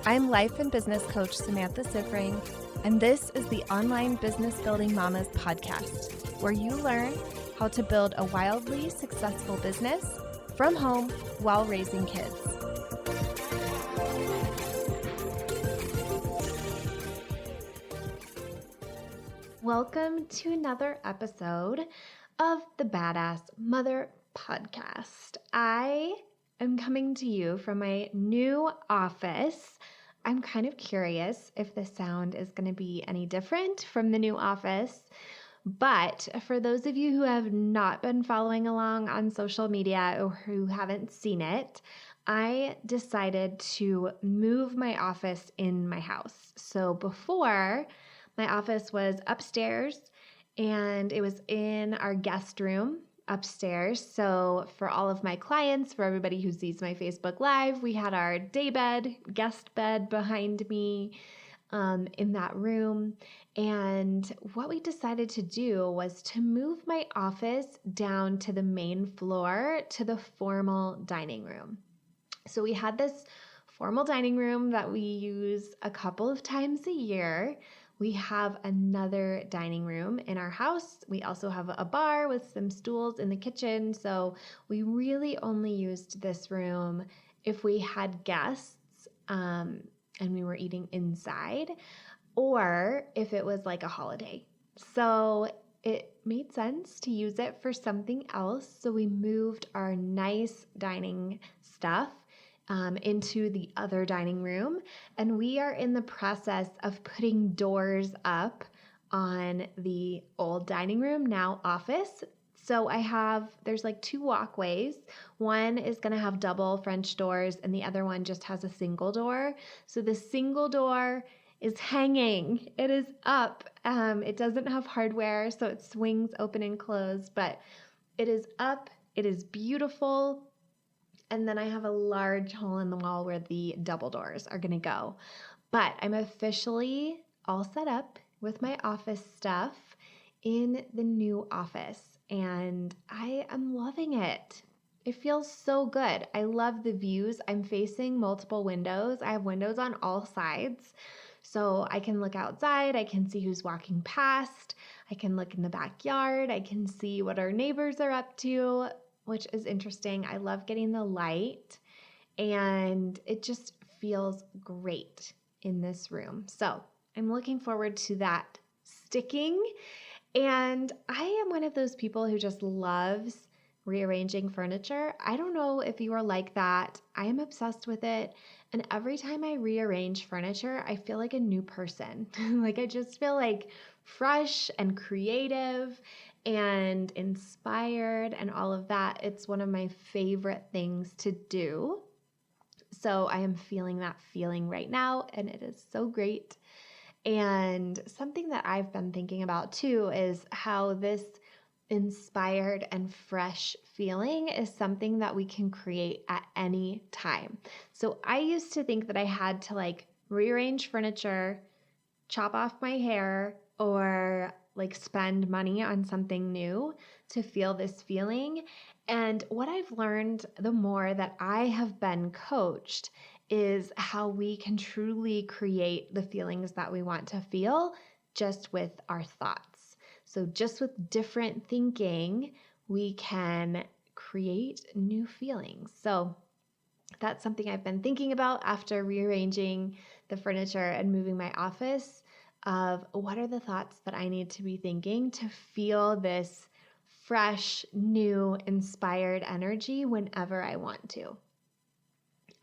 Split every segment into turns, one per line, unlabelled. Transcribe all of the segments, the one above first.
I'm life and business coach Samantha Sifring, and this is the Online Business Building Mamas podcast, where you learn how to build a wildly successful business from home while raising kids. Welcome to another episode of the Badass Mother podcast. I am coming to you from my new office. I'm kind of curious if the sound is going to be any different from the new office. But for those of you who have not been following along on social media or who haven't seen it, I decided to move my office in my house. So before, my office was upstairs and it was in our guest room upstairs. So for all of my clients, for everybody who sees my Facebook Live, we had our day bed, guest bed behind me in that room. And what we decided to do was to move my office down to the main floor to the formal dining room. So we had this formal dining room that we use a couple of times a year. We have another dining room in our house. We also have a bar with some stools in the kitchen. So we really only used this room if we had guests and we were eating inside, or if it was like a holiday. So it made sense to use it for something else. So we moved our nice dining stuff into the other dining room. And we are in the process of putting doors up on the old dining room, now office. So there's like two walkways. One is going to have double French doors and the other one just has a single door. So the single door is hanging. It is up. It doesn't have hardware, so it swings open and closed, but it is up. It is beautiful. And then I have a large hole in the wall where the double doors are going to go. But I'm officially all set up with my office stuff in the new office, and I am loving it. It feels so good. I love the views. I'm facing multiple windows. I have windows on all sides, so I can look outside. I can see who's walking past. I can look in the backyard. I can see what our neighbors are up to, which is interesting. I love getting the light, and it just feels great in this room. So I'm looking forward to that sticking. And I am one of those people who just loves rearranging furniture. I don't know if you are like that. I am obsessed with it. And every time I rearrange furniture, I feel like a new person. Like I just feel like fresh and creative and inspired and all of that. It's one of my favorite things to do. So I am feeling that feeling right now, and it is so great. And something that I've been thinking about too is how this inspired and fresh feeling is something that we can create at any time. So I used to think that I had to like rearrange furniture, chop off my hair, or like spend money on something new to feel this feeling. And what I've learned the more that I have been coached is how we can truly create the feelings that we want to feel just with our thoughts. So just with different thinking, we can create new feelings. So that's something I've been thinking about after rearranging the furniture and moving my office, of what are the thoughts that I need to be thinking to feel this fresh, new, inspired energy whenever I want to.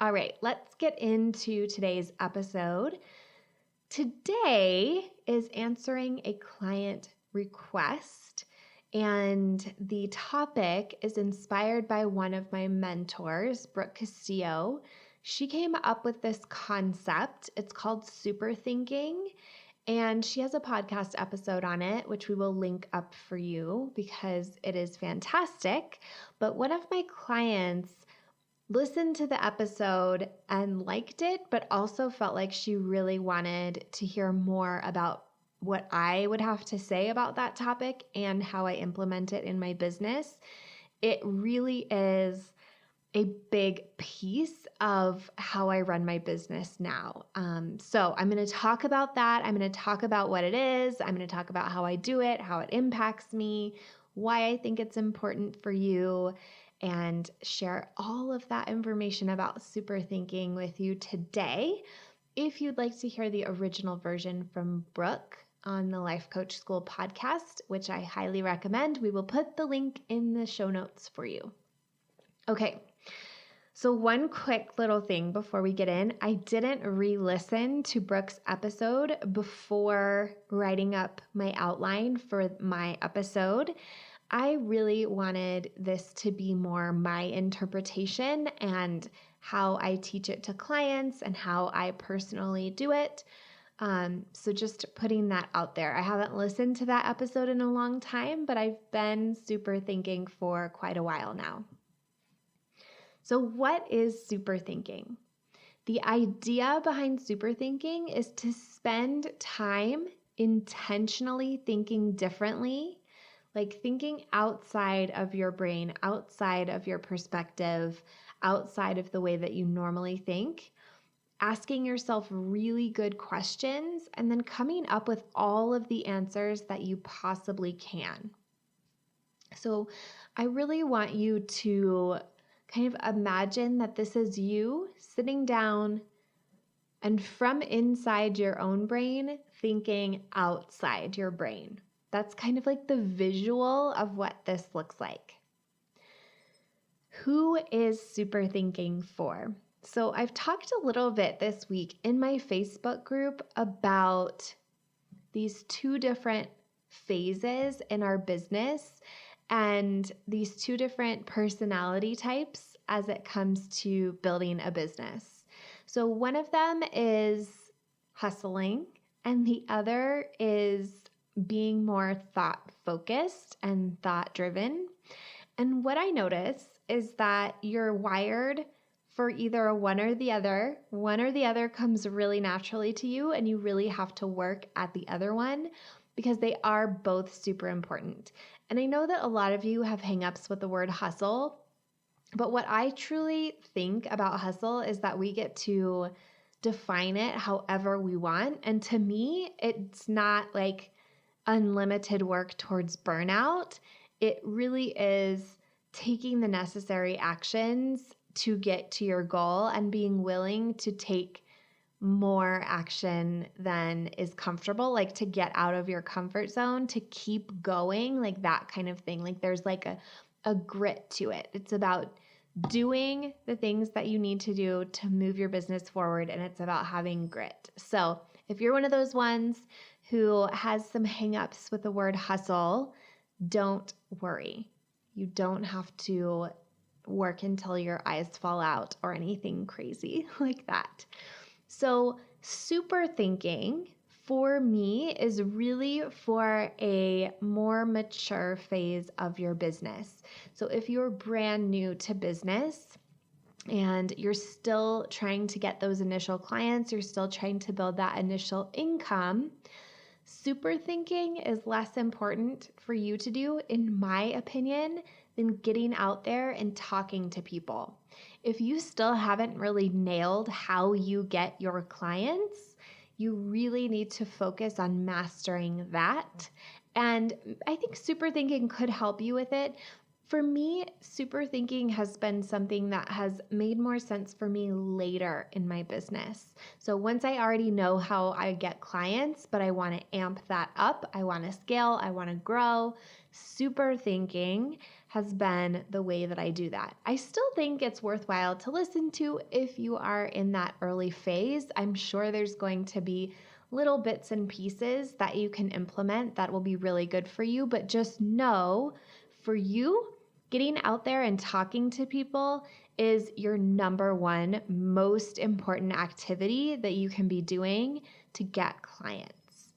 All right, let's get into today's episode. Today is answering a client request, and the topic is inspired by one of my mentors, Brooke Castillo. She came up with this concept. It's called superthinking, and she has a podcast episode on it, which we will link up for you because it is fantastic. But one of my clients listened to the episode and liked it, but also felt like she really wanted to hear more about what I would have to say about that topic and how I implement it in my business. It really is a big piece of how I run my business now. So I'm going to talk about that. I'm going to talk about what it is. I'm going to talk about how I do it, how it impacts me, why I think it's important for you, and share all of that information about super thinking with you today. If you'd like to hear the original version from Brooke on the Life Coach School podcast, which I highly recommend, we will put the link in the show notes for you. Okay. So one quick little thing before we get in, I didn't re-listen to Brooke's episode before writing up my outline for my episode. I really wanted this to be more my interpretation and how I teach it to clients and how I personally do it. So just putting that out there. I haven't listened to that episode in a long time, but I've been super thinking for quite a while now. So what is super thinking? The idea behind super thinking is to spend time intentionally thinking differently, like thinking outside of your brain, outside of your perspective, outside of the way that you normally think, asking yourself really good questions, and then coming up with all of the answers that you possibly can. So I really want you to kind of imagine that this is you sitting down and from inside your own brain, thinking outside your brain. That's kind of like the visual of what this looks like. Who is super thinking for? So I've talked a little bit this week in my Facebook group about these two different phases in our business and these two different personality types as it comes to building a business. So one of them is hustling and the other is being more thought focused and thought driven. And what I notice is that you're wired for either one or the other. One or the other comes really naturally to you, and you really have to work at the other one because they are both super important. And I know that a lot of you have hangups with the word hustle, but what I truly think about hustle is that we get to define it however we want. And to me, it's not like unlimited work towards burnout. It really is taking the necessary actions to get to your goal and being willing to take more action than is comfortable, like to get out of your comfort zone, to keep going, like that kind of thing. Like there's like a grit to it. It's about doing the things that you need to do to move your business forward, and it's about having grit. So if you're one of those ones who has some hangups with the word hustle, don't worry. You don't have to work until your eyes fall out or anything crazy like that. So super thinking for me is really for a more mature phase of your business. So if you're brand new to business and you're still trying to get those initial clients, you're still trying to build that initial income, super thinking is less important for you to do, in my opinion, than getting out there and talking to people. If you still haven't really nailed how you get your clients, you really need to focus on mastering that. And I think super thinking could help you with it. For me, super thinking has been something that has made more sense for me later in my business. So once I already know how I get clients, but I want to amp that up, I want to scale, I want to grow, super thinking has been the way that I do that. I still think it's worthwhile to listen to if you are in that early phase. I'm sure there's going to be little bits and pieces that you can implement that will be really good for you, but just know for you, getting out there and talking to people is your number one most important activity that you can be doing to get clients.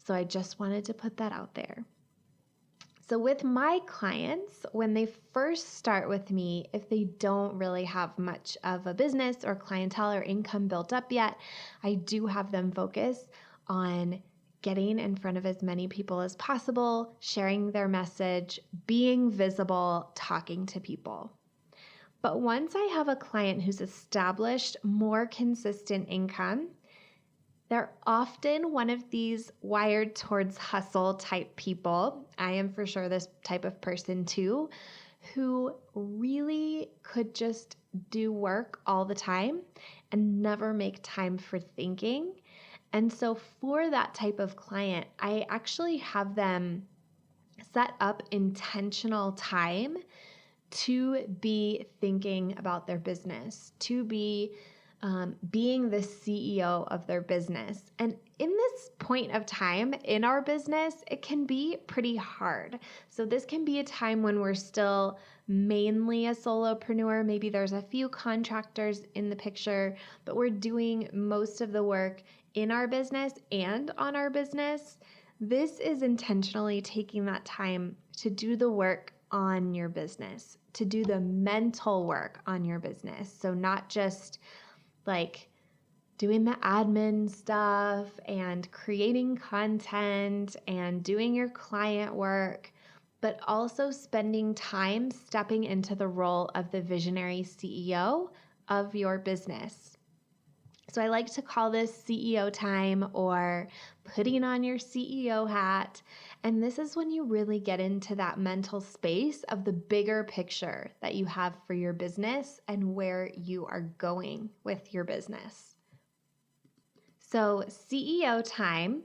So I just wanted to put that out there. So with my clients, when they first start with me, if they don't really have much of a business or clientele or income built up yet, I do have them focus on getting in front of as many people as possible, sharing their message, being visible, talking to people. But once I have a client who's established more consistent income, they're often one of these wired towards hustle type people. I am for sure this type of person too, who really could just do work all the time and never make time for thinking. And so for that type of client, I actually have them set up intentional time to be thinking about their business, to be being the CEO of their business. And in this point of time in our business, it can be pretty hard. So this can be a time when we're still mainly a solopreneur. Maybe there's a few contractors in the picture, but we're doing most of the work in our business and on our business. This is intentionally taking that time to do the work on your business, to do the mental work on your business. So not just like doing the admin stuff and creating content and doing your client work, but also spending time stepping into the role of the visionary CEO of your business. So I like to call this CEO time or putting on your CEO hat. And this is when you really get into that mental space of the bigger picture that you have for your business and where you are going with your business. So CEO time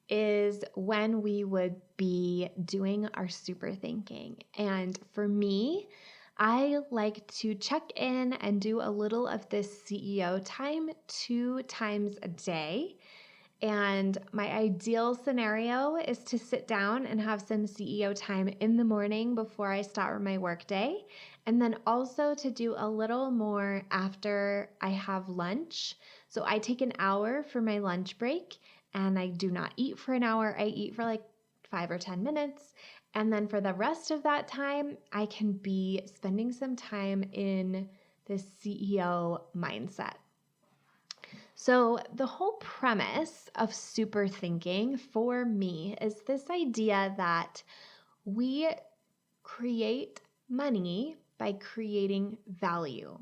is when we would be doing our super thinking. And for me, I like to check in and do a little of this CEO time 2 times a day. And my ideal scenario is to sit down and have some CEO time in the morning before I start my workday. And then also to do a little more after I have lunch. So I take an hour for my lunch break and I do not eat for an hour. I eat for like 5 or 10 minutes. And then for the rest of that time, I can be spending some time in this CEO mindset. So the whole premise of super thinking for me is this idea that we create money by creating value.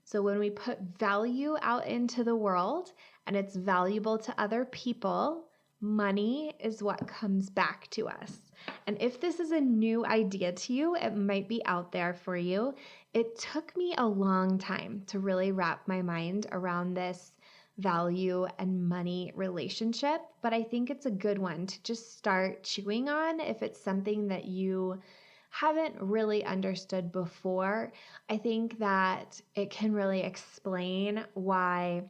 So when we put value out into the world and it's valuable to other people, money is what comes back to us. And if this is a new idea to you, it might be out there for you. It took me a long time to really wrap my mind around this value and money relationship, but I think it's a good one to just start chewing on if it's something that you haven't really understood before. I think that it can really explain why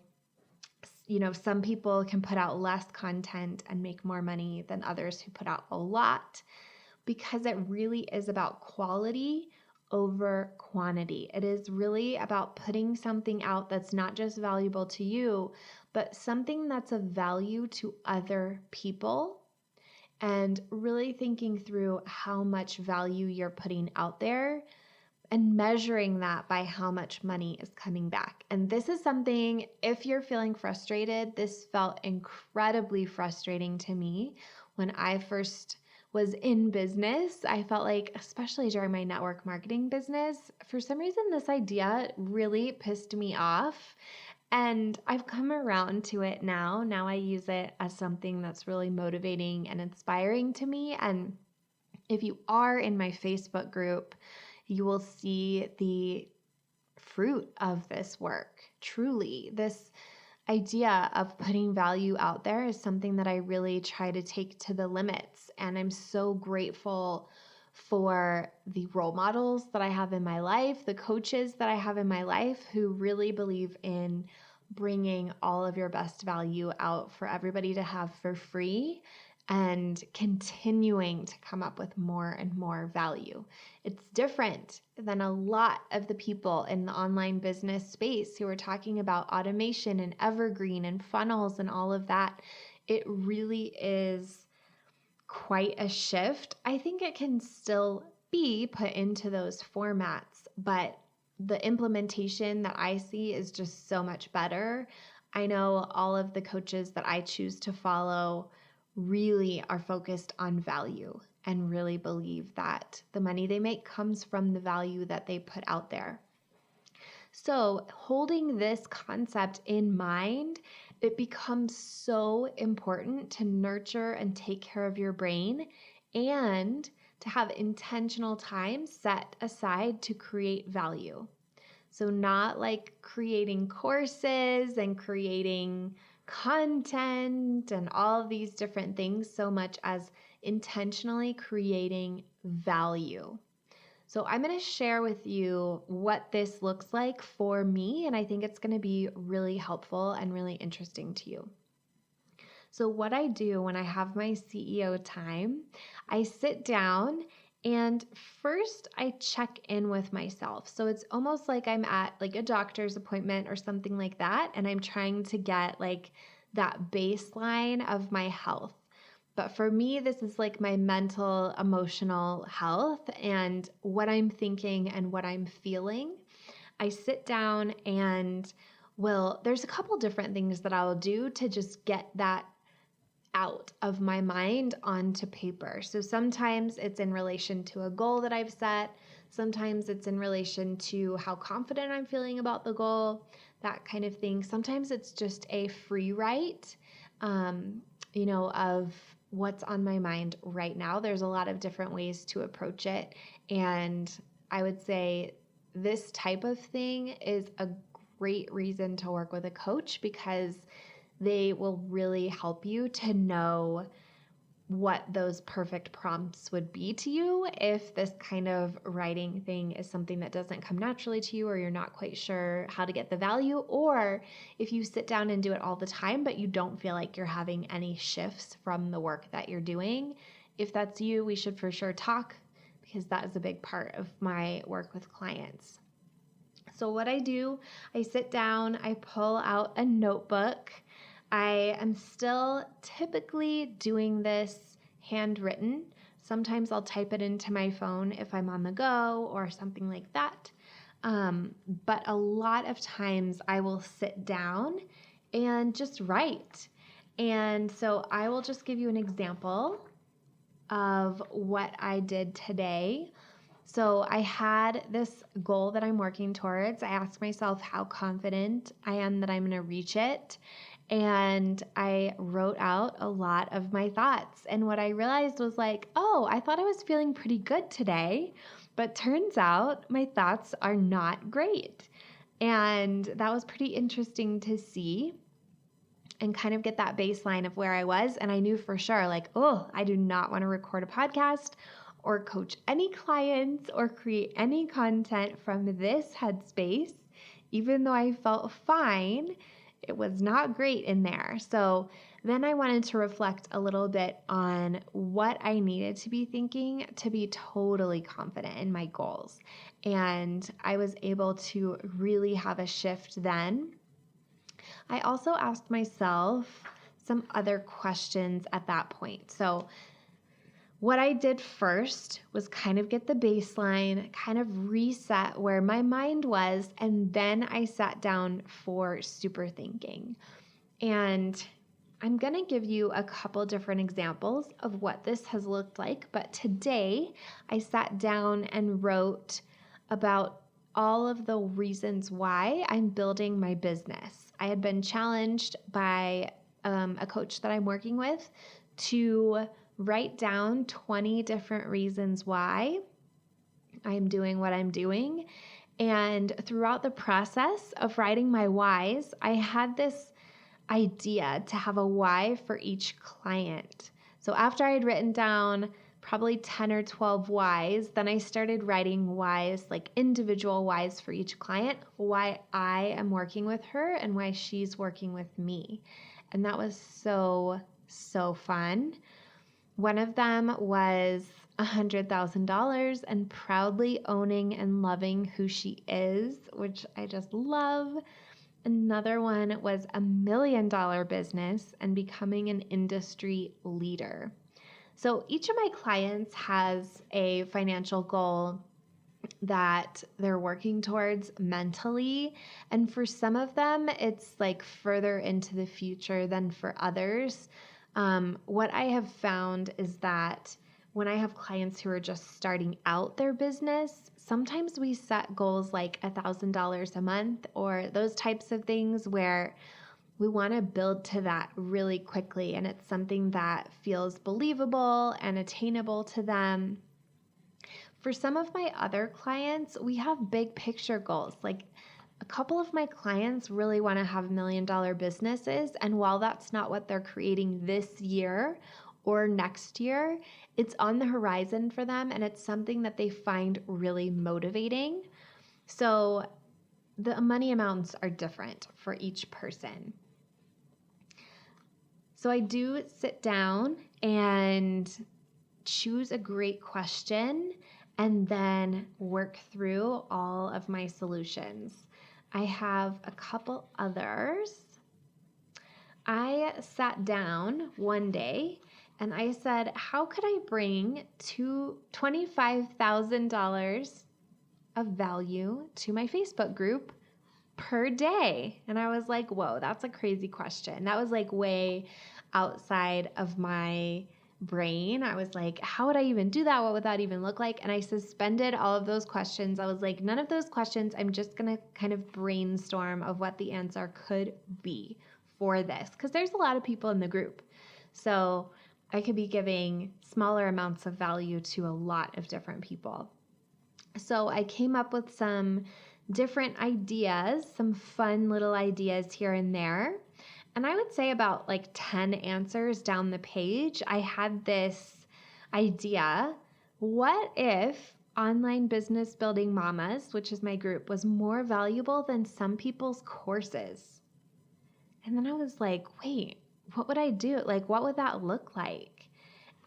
some people can put out less content and make more money than others who put out a lot, because it really is about quality over quantity. It is really about putting something out that's not just valuable to you, but something that's of value to other people, and really thinking through how much value you're putting out there and measuring that by how much money is coming back. And this is something, if you're feeling frustrated, this felt incredibly frustrating to me when I first was in business. I felt like, especially during my network marketing business, for some reason, this idea really pissed me off. And I've come around to it now. Now I use it as something that's really motivating and inspiring to me. And if you are in my Facebook group, you will see the fruit of this work. Truly, this idea of putting value out there is something that I really try to take to the limits. And I'm so grateful for the role models that I have in my life, the coaches that I have in my life who really believe in bringing all of your best value out for everybody to have for free and continuing to come up with more and more value. It's different than a lot of the people in the online business space who are talking about automation and evergreen and funnels and all of that. It really is quite a shift. I think it can still be put into those formats, but the implementation that I see is just so much better. I know all of the coaches that I choose to follow really are focused on value and really believe that the money they make comes from the value that they put out there. So holding this concept in mind, it becomes so important to nurture and take care of your brain and to have intentional time set aside to create value. So not like creating courses and creating content and all of these different things so much as intentionally creating value. So I'm going to share with you what this looks like for me, and I think it's going to be really helpful and really interesting to you. So what I do when I have my CEO time, I sit down and first I check in with myself. So it's almost like I'm at like a doctor's appointment or something like that, and I'm trying to get like that baseline of my health. But for me, this is like my mental, emotional health and what I'm thinking and what I'm feeling. I sit down and there's a couple different things that I'll do to just get that out of my mind onto paper. So sometimes it's in relation to a goal that I've set. Sometimes it's in relation to how confident I'm feeling about the goal, that kind of thing. Sometimes it's just a free write, of what's on my mind right now. There's a lot of different ways to approach it. And I would say this type of thing is a great reason to work with a coach because they will really help you to know what those perfect prompts would be to you if this kind of writing thing is something that doesn't come naturally to you or you're not quite sure how to get the value, or if you sit down and do it all the time but you don't feel like you're having any shifts from the work that you're doing. If that's you, we should for sure talk because that is a big part of my work with clients. So what I do, I sit down, I pull out a notebook. I am still typically doing this handwritten. Sometimes I'll type it into my phone if I'm on the go or something like that. But a lot of times I will sit down and just write. And so I will just give you an example of what I did today. So I had this goal that I'm working towards. I asked myself how confident I am that I'm going to reach it. And I wrote out a lot of my thoughts. And what I realized was like, oh, I thought I was feeling pretty good today, but turns out my thoughts are not great. And that was pretty interesting to see and kind of get that baseline of where I was. And I knew for sure, like, oh, I do not want to record a podcast or coach any clients or create any content from this headspace. Even though I felt fine, it was not great in there. So then I wanted to reflect a little bit on what I needed to be thinking to be totally confident in my goals. And I was able to really have a shift then. I also asked myself some other questions at that point. So what I did first was kind of get the baseline, kind of reset where my mind was, and then I sat down for super thinking. And I'm going to give you a couple different examples of what this has looked like, but today I sat down and wrote about all of the reasons why I'm building my business. I had been challenged by a coach that I'm working with to write down 20 different reasons why I'm doing what I'm doing. And throughout the process of writing my whys, I had this idea to have a why for each client. So after I had written down probably 10 or 12 whys, then I started writing whys, like individual whys for each client, why I am working with her and why she's working with me. And that was so, so fun. One of them was $100,000 and proudly owning and loving who she is, which I just love. Another one was $1 million business and becoming an industry leader. So each of my clients has a financial goal that they're working towards mentally. And for some of them, it's like further into the future than for others. What I have found is that when I have clients who are just starting out their business, sometimes we set goals like $1,000 a month or those types of things where we want to build to that really quickly, and it's something that feels believable and attainable to them. For some of my other clients, we have big picture goals. Like a couple of my clients really want to have $1 million businesses, and while that's not what they're creating this year or next year, it's on the horizon for them, and it's something that they find really motivating. So the money amounts are different for each person. So I do sit down and choose a great question and then work through all of my solutions. I have a couple others. I sat down one day and I said, how could I bring $25,000 of value to my Facebook group per day? And I was like, whoa, that's a crazy question. That was like way outside of my brain. I was like, how would I even do that? What would that even look like? And I suspended all of those questions. I was like, none of those questions. I'm just going to kind of brainstorm of what the answer could be for this, because there's a lot of people in the group. So I could be giving smaller amounts of value to a lot of different people. So I came up with some different ideas, some fun little ideas here and there. And I would say about like 10 answers down the page, I had this idea. What if Online Business Building Mamas, which is my group, was more valuable than some people's courses? And then I was like, wait, what would I do? Like, what would that look like?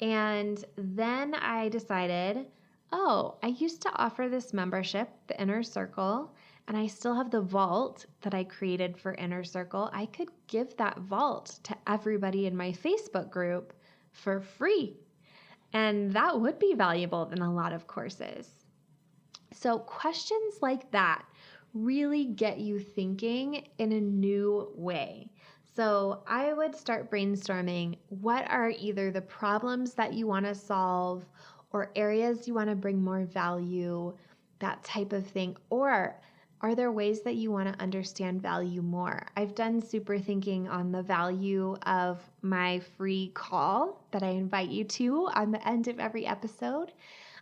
And then I decided, oh, I used to offer this membership, the Inner Circle, and I still have the vault that I created for Inner Circle. I could give that vault to everybody in my Facebook group for free. And that would be valuable than a lot of courses. So questions like that really get you thinking in a new way. So I would start brainstorming what are either the problems that you want to solve or areas you want to bring more value, that type of thing. Or are there ways that you want to understand value more? I've done super thinking on the value of my free call that I invite you to on the end of every episode.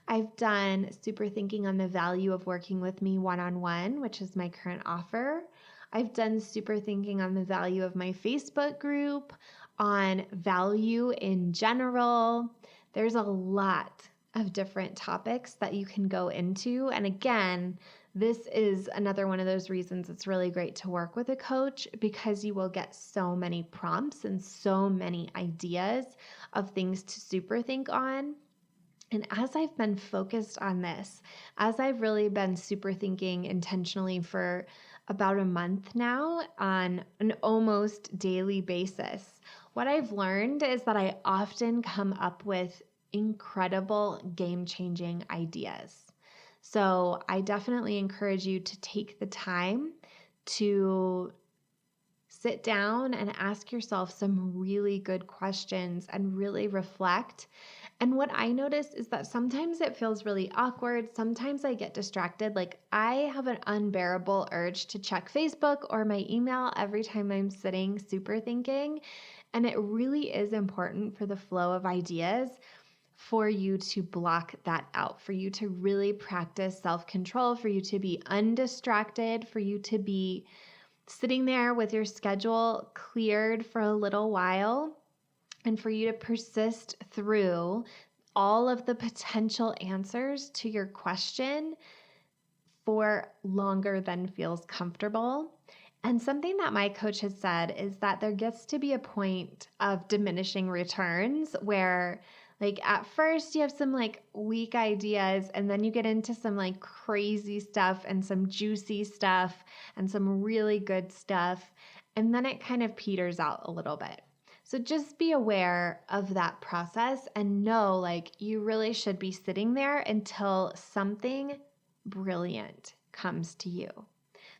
I've done super thinking on the value of working with me one-on-one, which is my current offer. I've done super thinking on the value of my Facebook group, on value in general. There's a lot of different topics that you can go into. And again, this is another one of those reasons it's really great to work with a coach, because you will get so many prompts and so many ideas of things to super think on. And as I've been focused on this, as I've really been super thinking intentionally for about a month now on an almost daily basis, what I've learned is that I often come up with incredible game-changing ideas. So I definitely encourage you to take the time to sit down and ask yourself some really good questions and really reflect. And what I notice is that sometimes it feels really awkward. Sometimes I get distracted. Like I have an unbearable urge to check Facebook or my email every time I'm sitting super thinking. And it really is important for the flow of ideas for you to block that out, for you to really practice self-control, for you to be undistracted, for you to be sitting there with your schedule cleared for a little while, and for you to persist through all of the potential answers to your question for longer than feels comfortable. And something that my coach has said is that there gets to be a point of diminishing returns where like at first you have some like weak ideas, and then you get into some like crazy stuff and some juicy stuff and some really good stuff. And then it kind of peters out a little bit. So just be aware of that process and know like you really should be sitting there until something brilliant comes to you,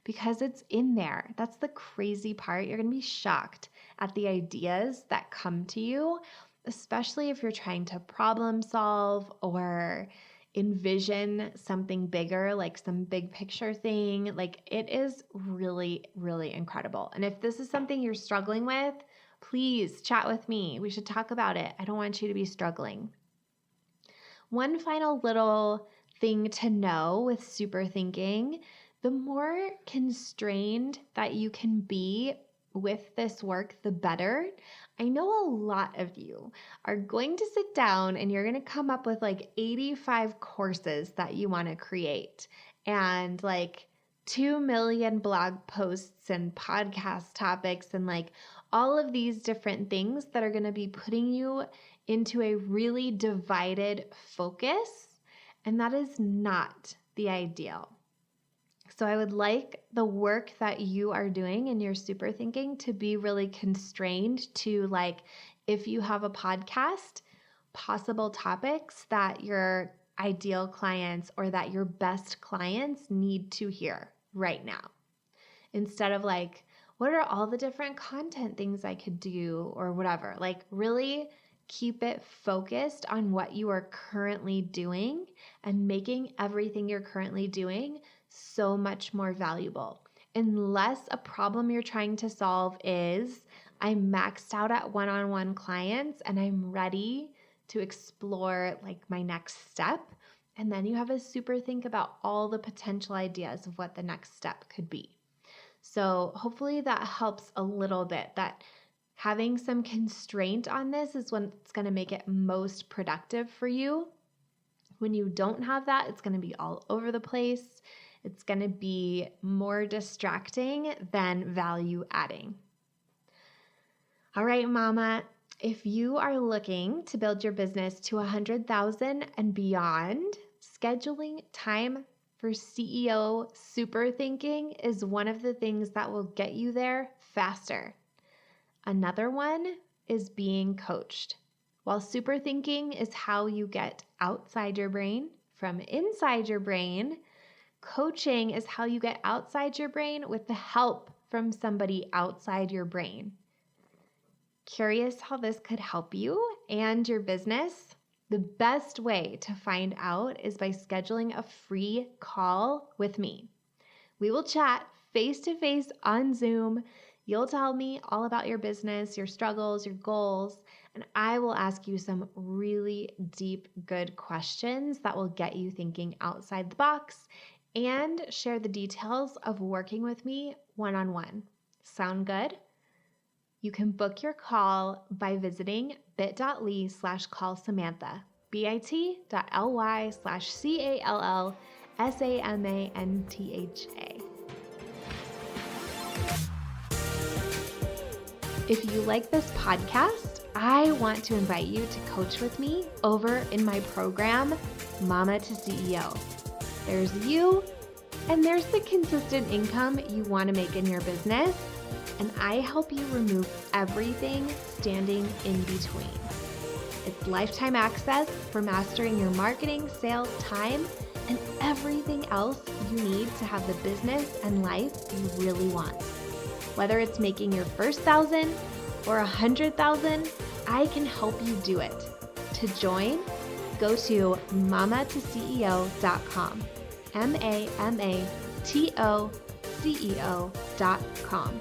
because it's in there. That's the crazy part. You're going to be shocked at the ideas that come to you, especially if you're trying to problem solve, or envision something bigger, like some big picture thing. Like it is really, really incredible. And if this is something you're struggling with, please chat with me. We should talk about it. I don't want you to be struggling. One final little thing to know with super thinking, the more constrained that you can be with this work, the better. I know a lot of you are going to sit down and you're going to come up with like 85 courses that you want to create and like 2 million blog posts and podcast topics and like all of these different things that are going to be putting you into a really divided focus. And that is not the ideal. So I would like the work that you are doing in your super thinking to be really constrained to, like, if you have a podcast, possible topics that your ideal clients or that your best clients need to hear right now. Instead of like, what are all the different content things I could do or whatever? Like really keep it focused on what you are currently doing and making everything you're currently doing so much more valuable. Unless a problem you're trying to solve is, I'm maxed out at one-on-one clients and I'm ready to explore like my next step. And then you have a super think about all the potential ideas of what the next step could be. So hopefully that helps a little bit, that having some constraint on this is what's going to make it most productive for you. When you don't have that, it's going to be all over the place. It's going to be more distracting than value adding. All right, mama, if you are looking to build your business to 100,000 and beyond, scheduling time for CEO super thinking is one of the things that will get you there faster. Another one is being coached. While super thinking is how you get outside your brain from inside your brain, coaching is how you get outside your brain with the help from somebody outside your brain. Curious how this could help you and your business? The best way to find out is by scheduling a free call with me. We will chat face-to-face on Zoom. You'll tell me all about your business, your struggles, your goals, and I will ask you some really deep, good questions that will get you thinking outside the box and share the details of working with me one-on-one. Sound good? You can book your call by visiting bit.ly/callsamantha, bit.ly/callsamantha. If you like this podcast, I want to invite you to coach with me over in my program, Mama to CEO. There's you, and there's the consistent income you want to make in your business, and I help you remove everything standing in between. It's lifetime access for mastering your marketing, sales, time, and everything else you need to have the business and life you really want. Whether it's making your first 1,000 or 100,000, I can help you do it. To join, go to mamatoceo.com, mamatoceo.com.